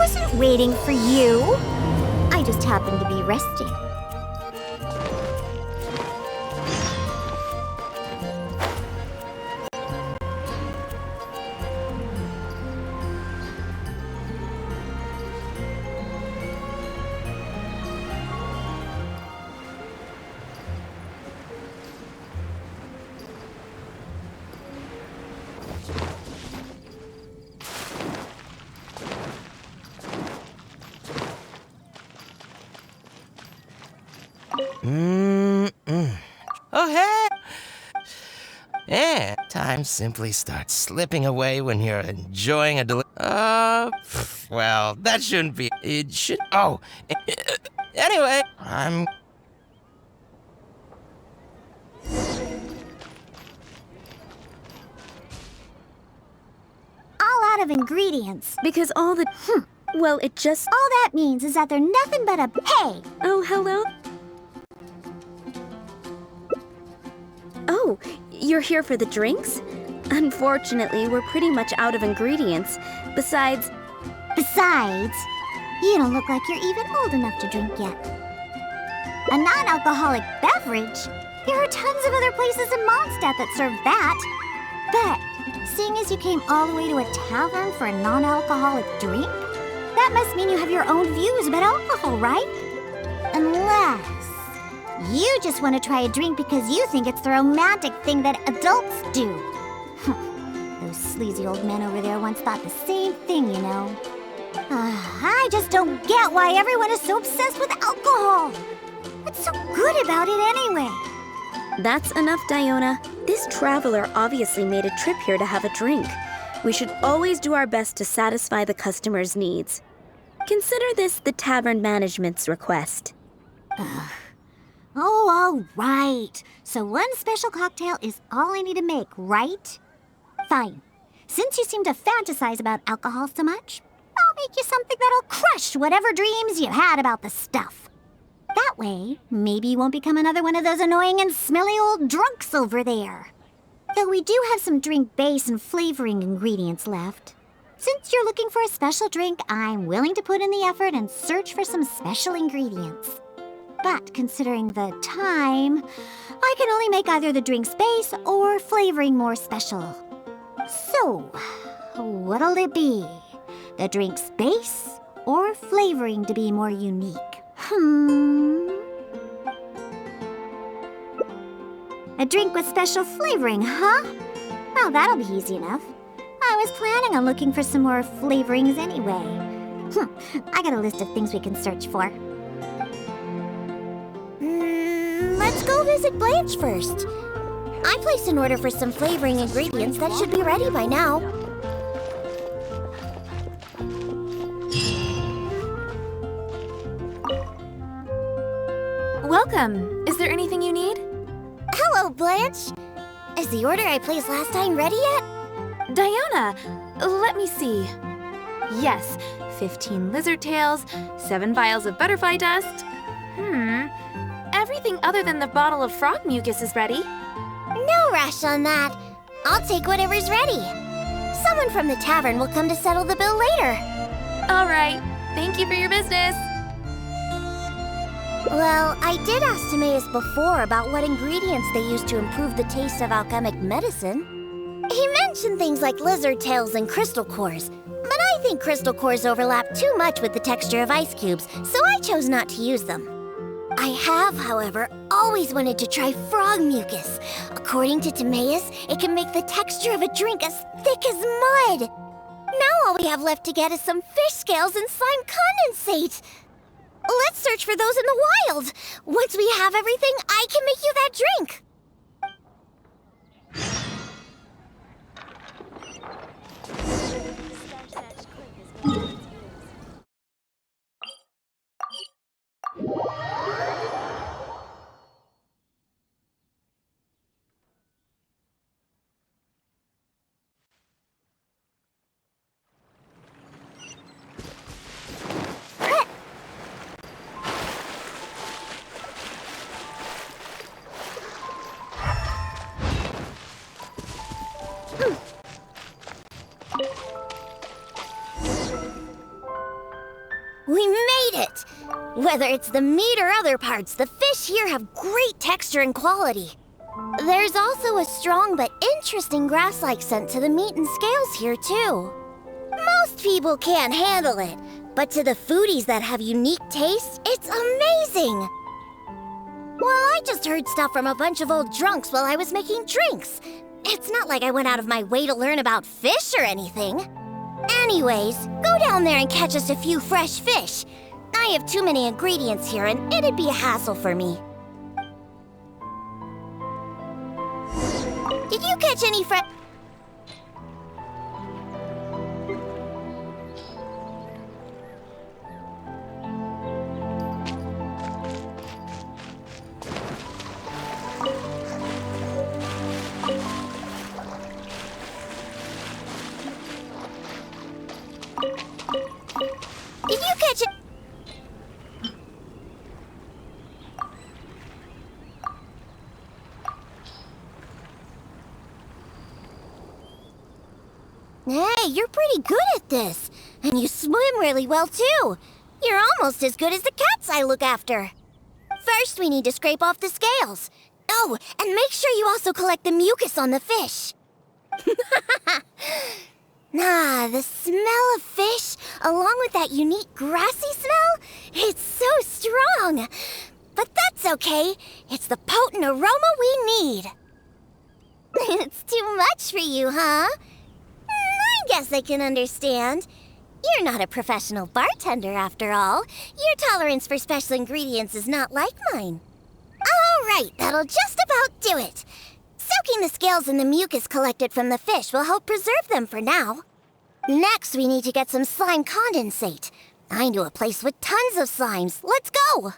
wasn't waiting for you. I just happened to be resting. Oh, hey! And time simply starts slipping away when you're enjoying a well, that shouldn't be. It should. Oh, anyway, I'm. All out of ingredients. Because all the... Well, it just... All that means is that they're nothing but a... Hey! Oh, hello? Oh, you're here for the drinks? Unfortunately, we're pretty much out of ingredients. Besides, you don't look like you're even old enough to drink yet. A non-alcoholic beverage? There are tons of other places in Mondstadt that serve that. But, seeing as you came all the way to a tavern for a non-alcoholic drink, that must mean you have your own views about alcohol, right? Unless you just want to try a drink because you think it's the romantic thing that adults do. Those sleazy old men over there once thought the same thing, you know. I just don't get why everyone is so obsessed with alcohol. What's so good about it anyway? that's enough, Diona. This traveler obviously made a trip here to have a drink. We should always do our best to satisfy the customer's needs. Consider this the tavern management's request. Oh, all right. So one special cocktail is all I need to make, right? Fine. Since you seem to fantasize about alcohol so much, I'll make you something that'll crush whatever dreams you had about the stuff. That way, maybe you won't become another one of those annoying and smelly old drunks over there. Though we do have some drink base and flavoring ingredients left. Since you're looking for a special drink, I'm willing to put in the effort and search for some special ingredients. But considering the time, I can only make either the drink's base or flavoring more special. So, what'll it be? The drink's base or flavoring to be more unique? A drink with special flavoring, huh? Well, that'll be easy enough. I was planning on looking for some more flavorings anyway. I got a list of things we can search for. Let's go visit Blanche first. I placed an order for some flavoring ingredients that should be ready by now. Welcome. Is there anything you need? Hello, Blanche. Is the order I placed last time ready yet? Diona, let me see. Yes, 15 lizard tails, 7 vials of butterfly dust. Everything other than the bottle of frog mucus is ready. No rush on that. I'll take whatever's ready. Someone from the tavern will come to settle the bill later. All right. Thank you for your business. Well, I did ask Timaeus before about what ingredients they use to improve the taste of alchemic medicine. He mentioned things like lizard tails and crystal cores, but I think crystal cores overlap too much with the texture of ice cubes, so I chose not to use them. I have, however, always wanted to try frog mucus. According to Timaeus, it can make the texture of a drink as thick as mud. Now all we have left to get is some fish scales and slime condensate. Let's search for those in the wild. Once we have everything, I can make you that drink. Whether it's the meat or other parts, the fish here have great texture and quality. There's also a strong but interesting grass-like scent to the meat and scales here, too. Most people can't handle it, but to the foodies that have unique tastes, it's amazing! Well, I just heard stuff from a bunch of old drunks while I was making drinks. It's not like I went out of my way to learn about fish or anything. Anyways, go down there and catch us a few fresh fish. I have too many ingredients here, and it'd be a hassle for me. Did you catch any fresh... Did you catch it? Hey, you're pretty good at this. And you swim really well, too. You're almost as good as the cats I look after. First, we need to scrape off the scales. Oh, and make sure you also collect the mucus on the fish. The smell of fish, along with that unique grassy smell, it's so strong. But that's okay. It's the potent aroma we need. It's too much for you, huh? I guess I can understand. You're not a professional bartender, after all. Your tolerance for special ingredients is not like mine. All right, that'll just about do it. Soaking the scales in the mucus collected from the fish will help preserve them for now. Next, we need to get some slime condensate. I know a place with tons of slimes. Let's go!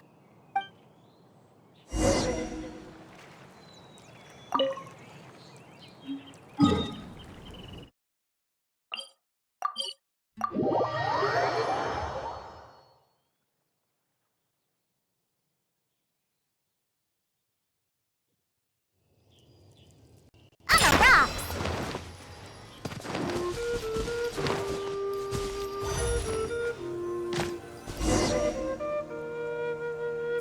On the rocks!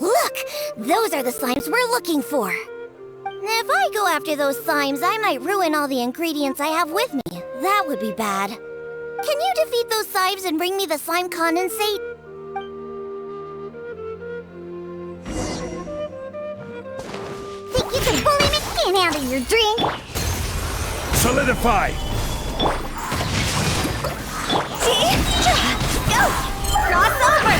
Look! Those are the slimes we're looking for. If I go after those slimes, I might ruin all the ingredients I have with me. That would be bad. Can you defeat those slimes and bring me the slime condensate? Think you can bully me? Can't handle your drink. Solidify! Go! Cross over!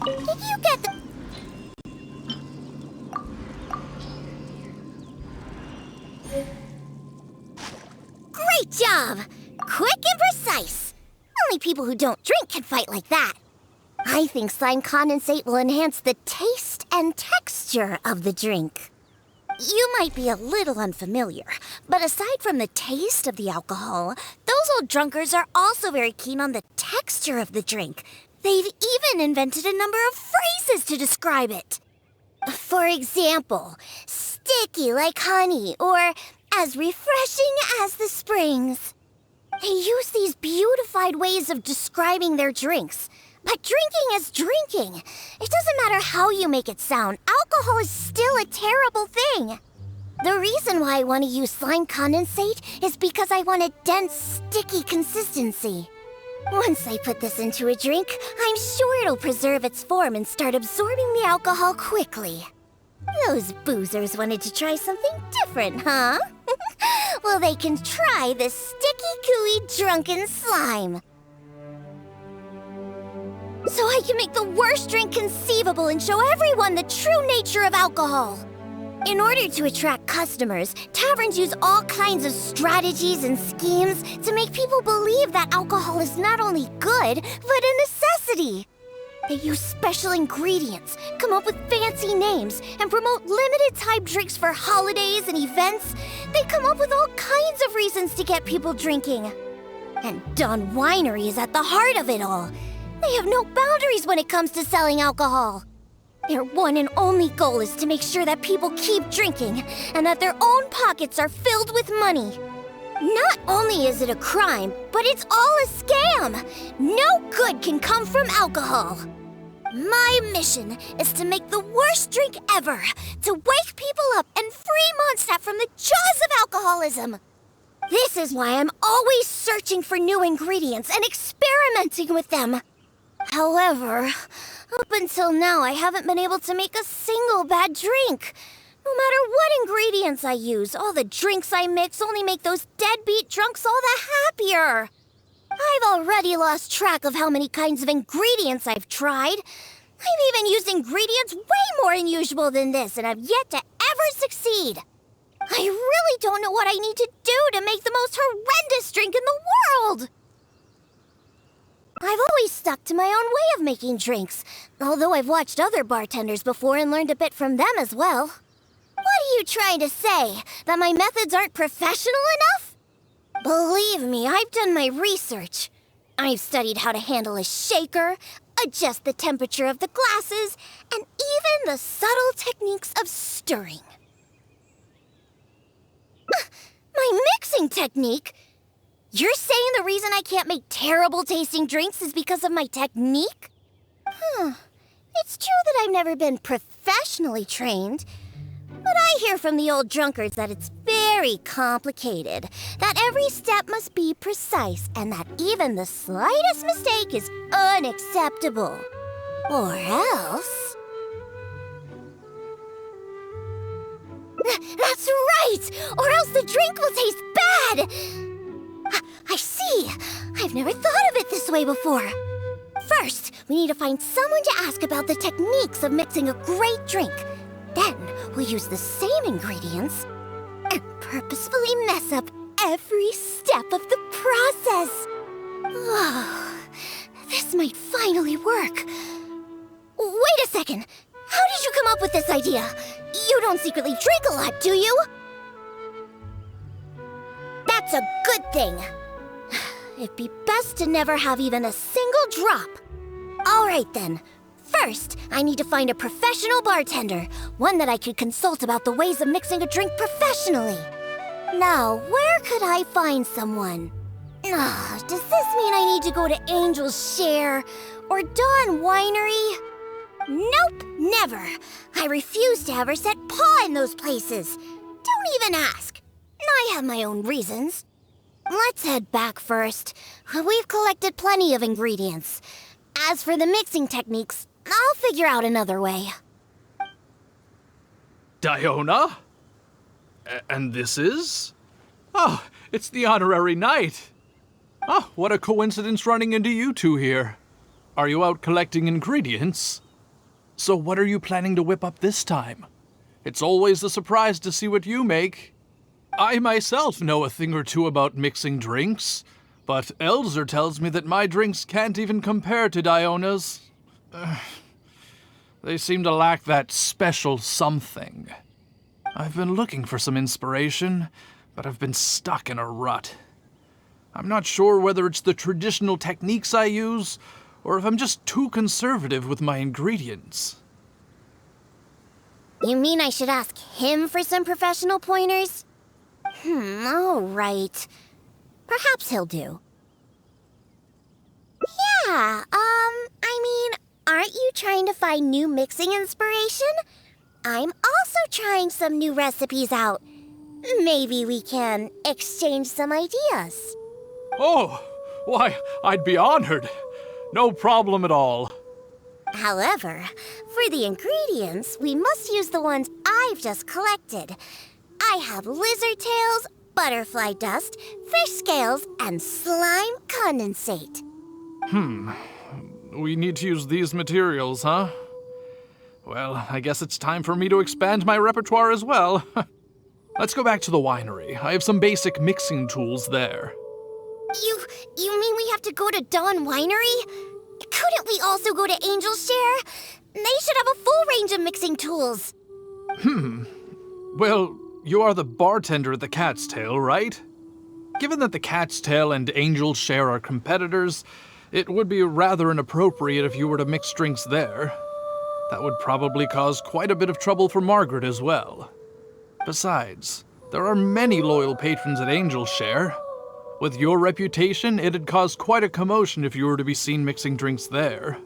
Did you get the... Great job! Quick and precise. Only people who don't drink can fight like that. I think slime condensate will enhance the taste and texture of the drink. You might be a little unfamiliar, but aside from the taste of the alcohol, those old drunkards are also very keen on the texture of the drink. They've even invented a number of phrases to describe it. For example, sticky like honey, or as refreshing as the springs. They use these beautified ways of describing their drinks. But drinking is drinking. It doesn't matter how you make it sound. Alcohol is still a terrible thing. The reason why I want to use slime condensate is because I want a dense, sticky consistency. Once I put this into a drink, I'm sure it'll preserve its form and start absorbing the alcohol quickly. Those boozers wanted to try something different, huh? Well, they can try this sticky, gooey, drunken slime. So I can make the worst drink conceivable and show everyone the true nature of alcohol. In order to attract customers, taverns use all kinds of strategies and schemes to make people believe that alcohol is not only good, but a necessity. They use special ingredients, come up with fancy names, and promote limited-time drinks for holidays and events. They come up with all kinds of reasons to get people drinking. And Dawn Winery is at the heart of it all. They have no boundaries when it comes to selling alcohol. Their one and only goal is to make sure that people keep drinking and that their own pockets are filled with money. Not only is it a crime, but it's all a scam! No good can come from alcohol! My mission is to make the worst drink ever, to wake people up and free Mondstadt from the jaws of alcoholism! This is why I'm always searching for new ingredients and experimenting with them. However, up until now I haven't been able to make a single bad drink. No matter what ingredients I use, all the drinks I mix only make those deadbeat drunks all the happier. I've already lost track of how many kinds of ingredients I've tried. I've even used ingredients way more unusual than this, and I've yet to ever succeed. I really don't know what I need to do to make the most horrendous drink in the world. I've always stuck to my own way of making drinks, although I've watched other bartenders before and learned a bit from them as well. What are you trying to say? That my methods aren't professional enough? Believe me, I've done my research. I've studied how to handle a shaker, adjust the temperature of the glasses, and even the subtle techniques of stirring. My mixing technique? You're saying the reason I can't make terrible tasting drinks is because of my technique? It's true that I've never been professionally trained. But I hear from the old drunkards that it's very complicated, that every step must be precise, and that even the slightest mistake is unacceptable. Or else... That's right! Or else the drink will taste bad! I see! I've never thought of it this way before. First, we need to find someone to ask about the techniques of mixing a great drink. Then, we'll use the same ingredients and purposefully mess up every step of the process. Oh, this might finally work. Wait a second. How did you come up with this idea? You don't secretly drink a lot, do you? That's a good thing. It'd be best to never have even a single drop. All right, then. First, I need to find a professional bartender, one that I could consult about the ways of mixing a drink professionally. Now, where could I find someone? Does this mean I need to go to Angel's Share or Dawn Winery? Nope, never. I refuse to ever set paw in those places. Don't even ask. I have my own reasons. Let's head back first. We've collected plenty of ingredients. As for the mixing techniques, I'll figure out another way. Diona? And this is? Oh, it's the honorary knight. Oh, what a coincidence running into you two here. Are you out collecting ingredients? So what are you planning to whip up this time? It's always a surprise to see what you make. I myself know a thing or two about mixing drinks, but Elzer tells me that my drinks can't even compare to Diona's. They seem to lack that special something. I've been looking for some inspiration, but I've been stuck in a rut. I'm not sure whether it's the traditional techniques I use, or if I'm just too conservative with my ingredients. You mean I should ask him for some professional pointers? All right. Perhaps he'll do. Yeah, aren't you trying to find new mixing inspiration? I'm also trying some new recipes out. Maybe we can exchange some ideas. Oh, why, I'd be honored. No problem at all. However, for the ingredients, we must use the ones I've just collected. I have lizard tails, butterfly dust, fish scales, and slime condensate. We need to use these materials, huh? Well, I guess it's time for me to expand my repertoire as well. Let's go back to the winery. I have some basic mixing tools there. You mean we have to go to Dawn Winery? Couldn't we also go to Angel's Share? They should have a full range of mixing tools. Well, you are the bartender at the Cat's Tail, right? Given that the Cat's Tail and Angel's Share are competitors, it would be rather inappropriate if you were to mix drinks there. That would probably cause quite a bit of trouble for Margaret as well. Besides, There are many loyal patrons at Angel's Share. With your reputation, it'd cause quite a commotion if you were to be seen mixing drinks there.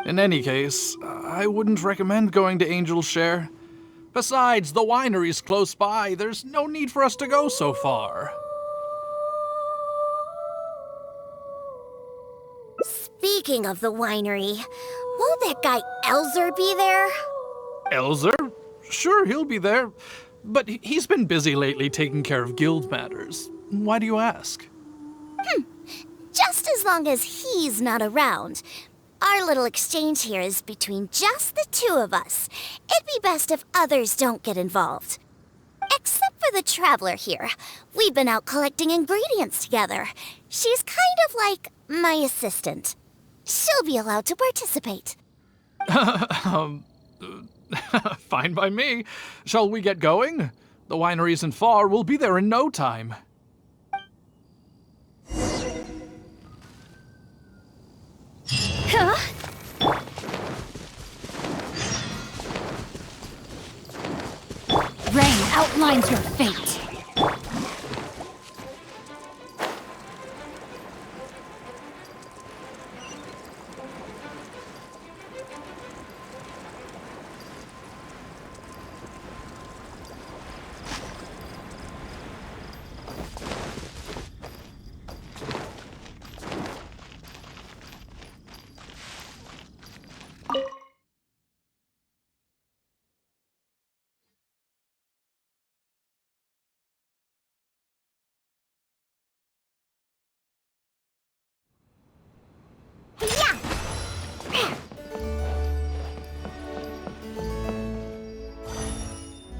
In any case, I wouldn't recommend going to Angel's Share. Besides, the winery's close by. There's no need for us to go so far. Speaking of the winery, won't that guy Elzer be there? Elzer? Sure, he'll be there. But he's been busy lately taking care of guild matters. Why do you ask? Just as long as he's not around. Our little exchange here is between just the two of us. It'd be best if others don't get involved. Except for the traveler here. We've been out collecting ingredients together. She's kind of like my assistant. She'll be allowed to participate. Fine by me. Shall we get going? The winery isn't far. We'll be there in no time. Huh? Rain outlines your fate.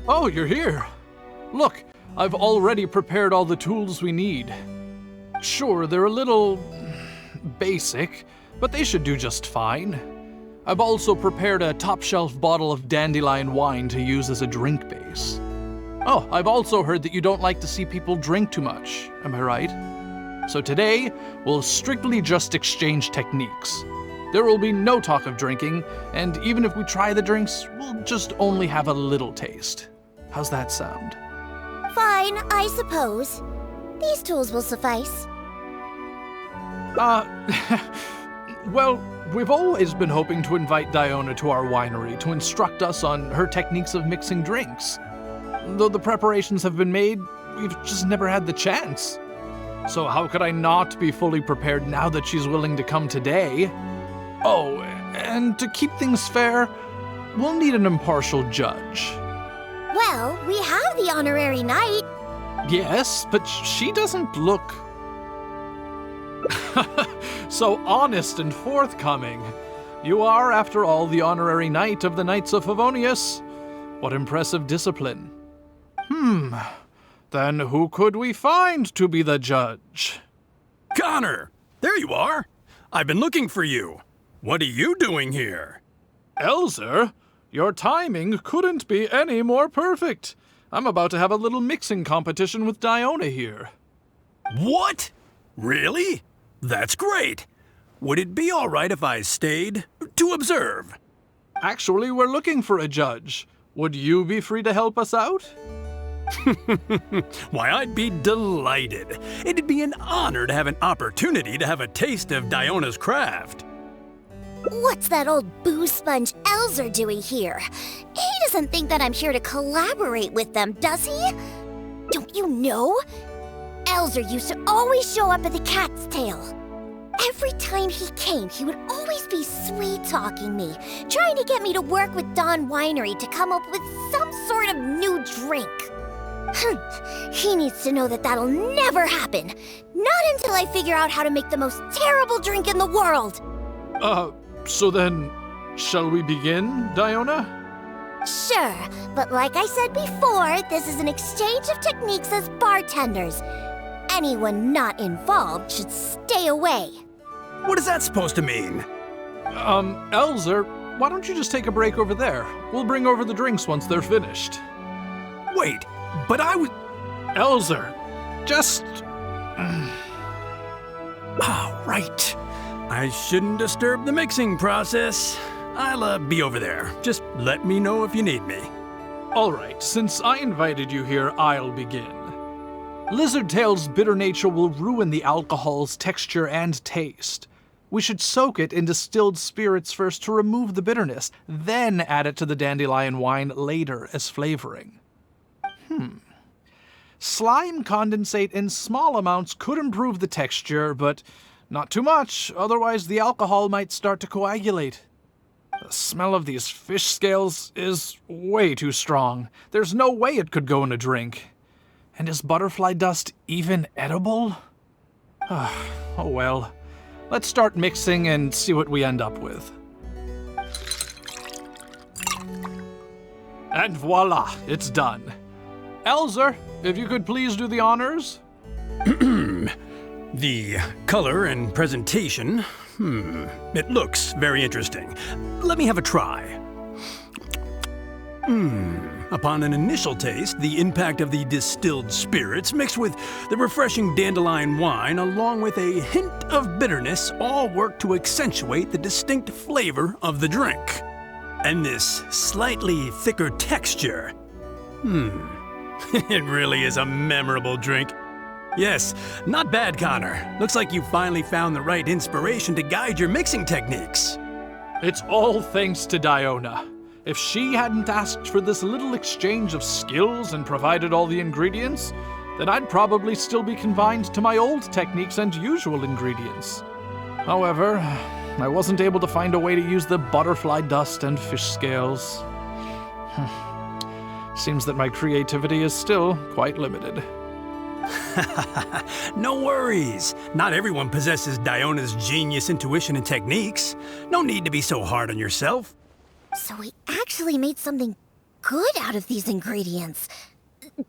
Oh, you're here. Look, I've already prepared all the tools we need. Sure, they're a little basic, but they should do just fine. I've also prepared a top-shelf bottle of dandelion wine to use as a drink base. Oh, I've also heard that you don't like to see people drink too much, am I right? So today, we'll strictly just exchange techniques. There will be no talk of drinking, and even if we try the drinks, we'll just only have a little taste. How's that sound? Fine, I suppose. These tools will suffice. Well, we've always been hoping to invite Diona to our winery to instruct us on her techniques of mixing drinks. Though the preparations have been made, we've just never had the chance. So how could I not be fully prepared now that she's willing to come today? Oh, and to keep things fair, we'll need an impartial judge. Well, we have the honorary knight. Yes, but she doesn't look so honest and forthcoming. You are, after all, the honorary knight of the Knights of Favonius. What impressive discipline. Then who could we find to be the judge? Connor! There you are! I've been looking for you. What are you doing here? Elzer, your timing couldn't be any more perfect. I'm about to have a little mixing competition with Diona here. What? Really? That's great. Would it be all right if I stayed to observe? Actually, we're looking for a judge. Would you be free to help us out? Why, I'd be delighted. It'd be an honor to have an opportunity to have a taste of Diona's craft. What's that old booze sponge Elzer doing here? He doesn't think that I'm here to collaborate with them, does he? Don't you know? Elzer used to always show up at the Cat's Tail. Every time he came, he would always be sweet-talking me, trying to get me to work with Dawn Winery to come up with some sort of new drink. He needs to know that that'll never happen. Not until I figure out how to make the most terrible drink in the world. So then, shall we begin, Diona? Sure, but like I said before, this is an exchange of techniques as bartenders. Anyone not involved should stay away. What is that supposed to mean? Elzer, why don't you just take a break over there? We'll bring over the drinks once they're finished. Wait, but I was... Elzer, just... right. I shouldn't disturb the mixing process. I'll be over there. Just let me know if you need me. All right, since I invited you here, I'll begin. Lizardtail's bitter nature will ruin the alcohol's texture and taste. We should soak it in distilled spirits first to remove the bitterness, then add it to the dandelion wine later as flavoring. Slime condensate in small amounts could improve the texture, but not too much, otherwise the alcohol might start to coagulate. The smell of these fish scales is way too strong. There's no way it could go in a drink. And is butterfly dust even edible? Oh well. Let's start mixing and see what we end up with. And voila, it's done. Elzer, if you could please do the honors. The color and presentation, it looks very interesting. Let me have a try. Upon an initial taste, the impact of the distilled spirits mixed with the refreshing dandelion wine along with a hint of bitterness all work to accentuate the distinct flavor of the drink. And this slightly thicker texture. It really is a memorable drink. Yes, not bad, Connor. Looks like you finally found the right inspiration to guide your mixing techniques. It's all thanks to Diona. If she hadn't asked for this little exchange of skills and provided all the ingredients, then I'd probably still be confined to my old techniques and usual ingredients. However, I wasn't able to find a way to use the butterfly dust and fish scales. Seems that my creativity is still quite limited. No worries. Not everyone possesses Diona's genius intuition and techniques. No need to be so hard on yourself. So we actually made something good out of these ingredients.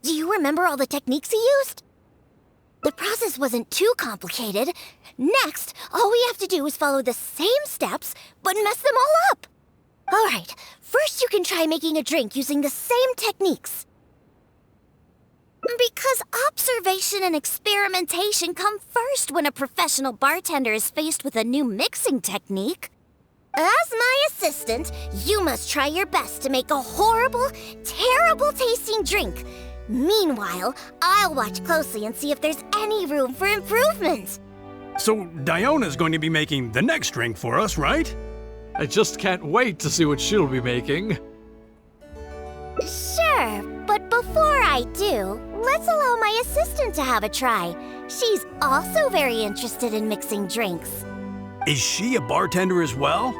Do you remember all the techniques he used? The process wasn't too complicated. Next, all we have to do is follow the same steps, but mess them all up. All right, first you can try making a drink using the same techniques. Because observation and experimentation come first when a professional bartender is faced with a new mixing technique. As my assistant, you must try your best to make a horrible, terrible tasting drink. Meanwhile, I'll watch closely and see if there's any room for improvement. So Diona's going to be making the next drink for us, right? I just can't wait to see what she'll be making. Sure, but before I do, let's allow my assistant to have a try. She's also very interested in mixing drinks. Is she a bartender as well?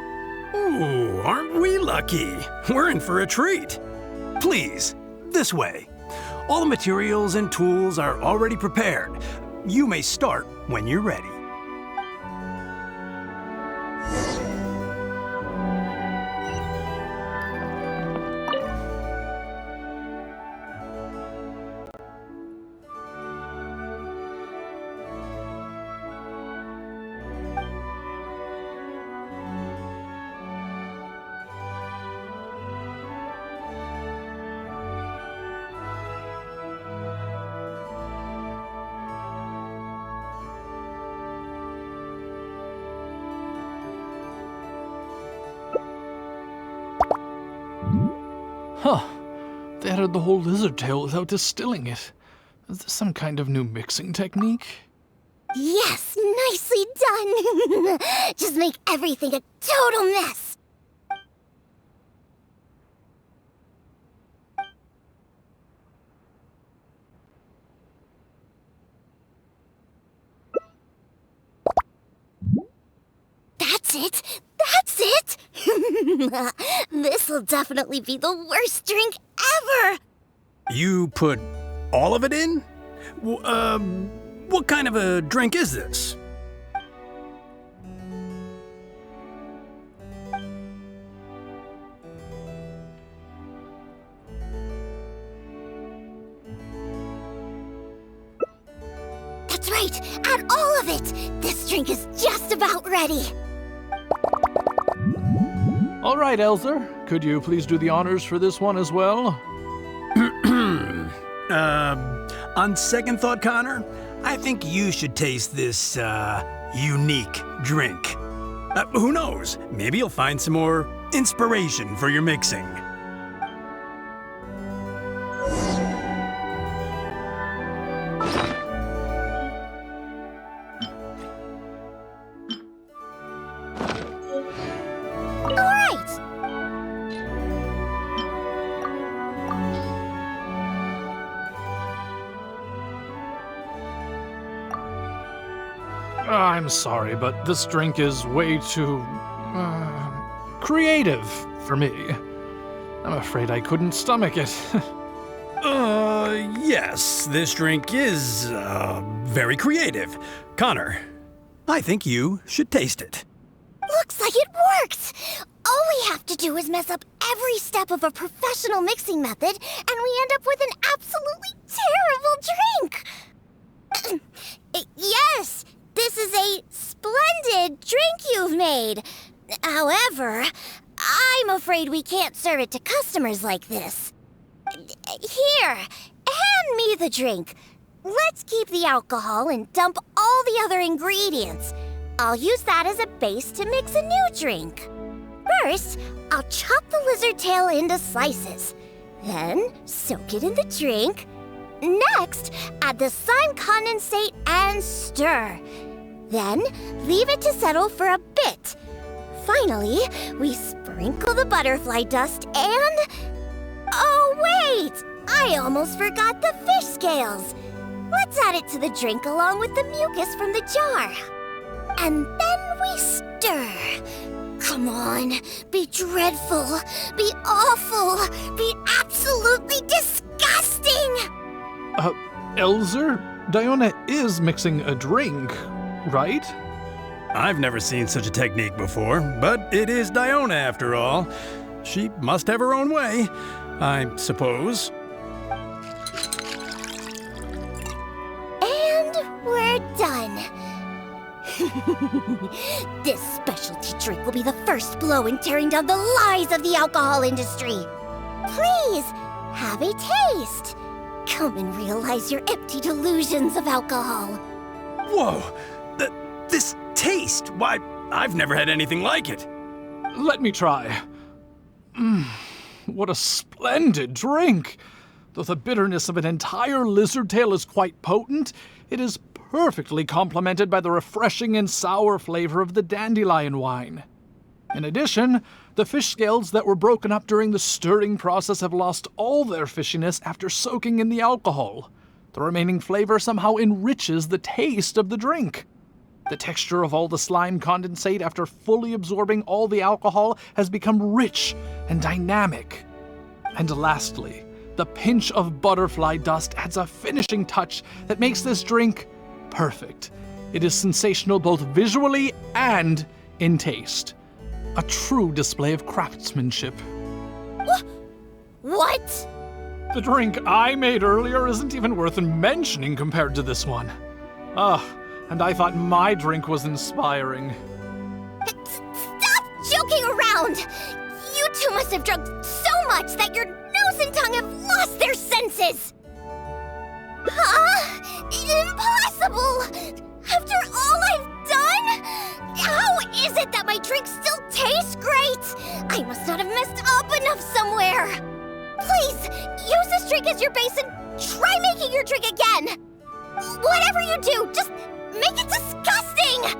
Ooh, aren't we lucky? We're in for a treat. Please, this way. All the materials and tools are already prepared. You may start when you're ready. Huh. They added the whole lizard tail without distilling it. Is this some kind of new mixing technique? Yes, nicely done. Just make everything a total mess. That's it. That's it. This'll definitely be the worst drink ever. You put all of it in? What kind of a drink is this? That's right. Add all of it. This drink is just about ready. All right, Elzer. Could you please do the honors for this one as well? On second thought, Connor, I think you should taste this, unique drink. Who knows? Maybe you'll find some more inspiration for your mixing. I'm sorry, but this drink is way too creative for me. I'm afraid I couldn't stomach it. Yes, this drink is, very creative. Connor, I think you should taste it. Looks like it worked! All we have to do is mess up every step of a professional mixing method, and we end up with an absolutely terrible drink! Yes, this is a splendid drink you've made. However, I'm afraid we can't serve it to customers like this. Here, hand me the drink. Let's keep the alcohol and dump all the other ingredients. I'll use that as a base to mix a new drink. First, I'll chop the lizard tail into slices. Then, soak it in the drink. Next, add the slime condensate and stir. Then, leave it to settle for a bit. Finally, we sprinkle the butterfly dust and... Oh, wait! I almost forgot the fish scales. Let's add it to the drink along with the mucus from the jar. And then we stir. Come on, be dreadful, be awful, be absolutely disgusting! Elzer, Diona is mixing a drink, right? I've never seen such a technique before, but it is Diona after all. She must have her own way, I suppose. And we're done. This specialty drink will be the first blow in tearing down the lies of the alcohol industry. Please, have a taste. Come and realize your empty delusions of alcohol. Whoa! This taste! Why, I've never had anything like it. Let me try. What a splendid drink! Though the bitterness of an entire lizard tail is quite potent, it is perfectly complemented by the refreshing and sour flavor of the dandelion wine. In addition, the fish scales that were broken up during the stirring process have lost all their fishiness after soaking in the alcohol. The remaining flavor somehow enriches the taste of the drink. The texture of all the slime condensate after fully absorbing all the alcohol has become rich and dynamic. And lastly, the pinch of butterfly dust adds a finishing touch that makes this drink perfect. It is sensational both visually and in taste. A true display of craftsmanship. What? The drink I made earlier isn't even worth mentioning compared to this one. And I thought my drink was inspiring. Stop joking around! You two must have drunk so much that your nose and tongue have lost their senses! Impossible! After all I've done? How is it that my drink still tastes great? I must not have messed up enough somewhere! Please, use this drink as your base and try making your drink again! Whatever you do, just make it disgusting!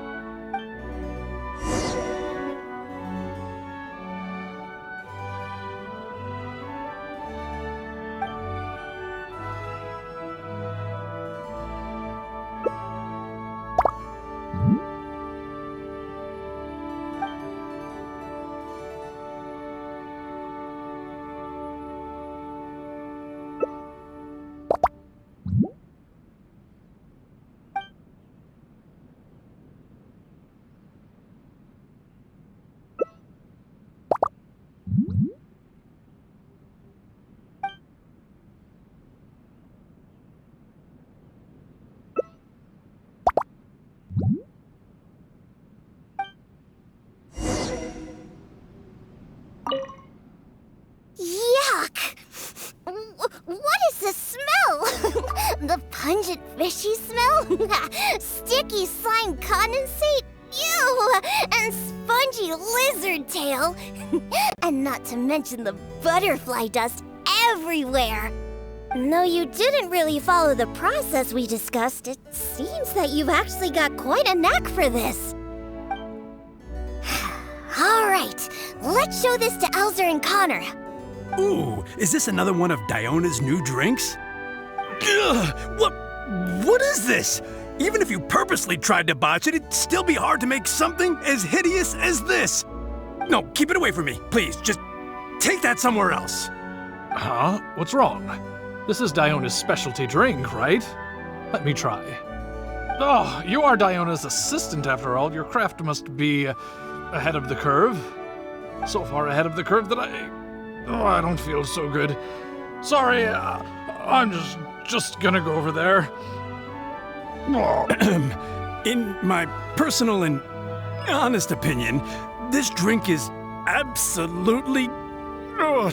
Yuck! What is the smell? The pungent fishy smell? Sticky slime condensate? Ew! And spongy lizard tail? And not to mention the butterfly dust everywhere. No, you didn't really follow the process we discussed. It seems that you've actually got quite a knack for this. All right, let's show this to Elzer and Connor. Ooh, is this another one of Diona's new drinks? Ugh, what is this? Even if you purposely tried to botch it, it'd still be hard to make something as hideous as this. No, keep it away from me, please. Just take that somewhere else. Huh? What's wrong? This is Diona's specialty drink, right? Let me try. Oh, you are Diona's assistant after all. Your craft must be ahead of the curve. So far ahead of the curve that I don't feel so good. Sorry, I'm just gonna go over there. In my personal and honest opinion, this drink is absolutely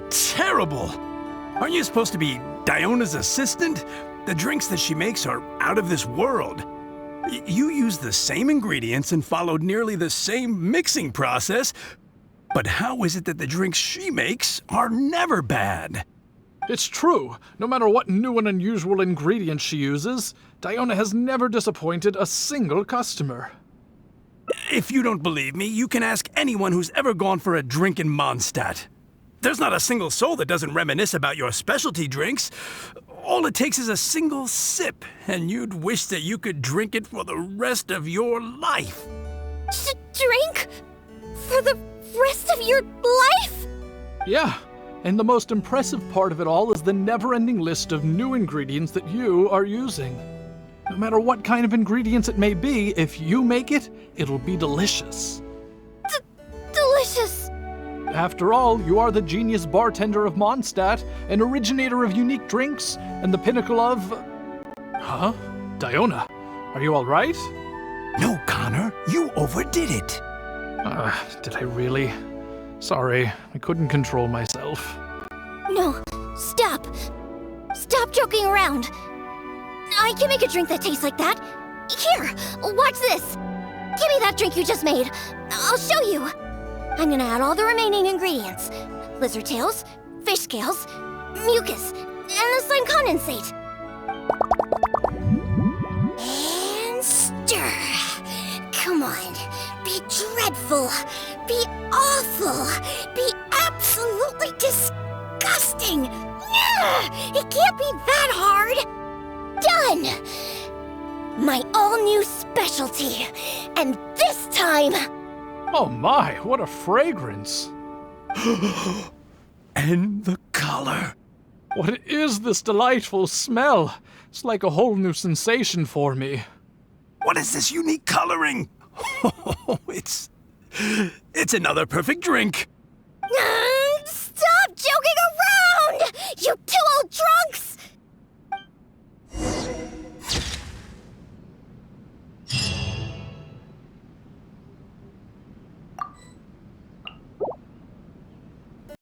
terrible. Aren't you supposed to be Diona's assistant? The drinks that she makes are out of this world. You use the same ingredients and followed nearly the same mixing process, but how is it that the drinks she makes are never bad? It's true. No matter what new and unusual ingredients she uses, Diona has never disappointed a single customer. If you don't believe me, you can ask anyone who's ever gone for a drink in Mondstadt. There's not a single soul that doesn't reminisce about your specialty drinks. All it takes is a single sip, and you'd wish that you could drink it for the rest of your life. Drink? For the rest of your life? Yeah, and the most impressive part of it all is the never-ending list of new ingredients that you are using. No matter what kind of ingredients it may be, if you make it, it'll be delicious. Delicious. After all, you are the genius bartender of Mondstadt, an originator of unique drinks, and the pinnacle of... Huh? Diona, are you all right? No, Connor, you overdid it. Did I really? Sorry, I couldn't control myself. No, stop. Stop joking around. I can make a drink that tastes like that. Here, watch this. Give me that drink you just made. I'll show you. I'm gonna add all the remaining ingredients. Lizard tails, fish scales, mucus, and the slime condensate. And stir. Come on. Be dreadful. Be awful. Be absolutely disgusting. It can't be that hard. Done. My all-new specialty. And this time... Oh my, what a fragrance! And the color. What is this delightful smell? It's like a whole new sensation for me. What is this unique coloring? It's another perfect drink.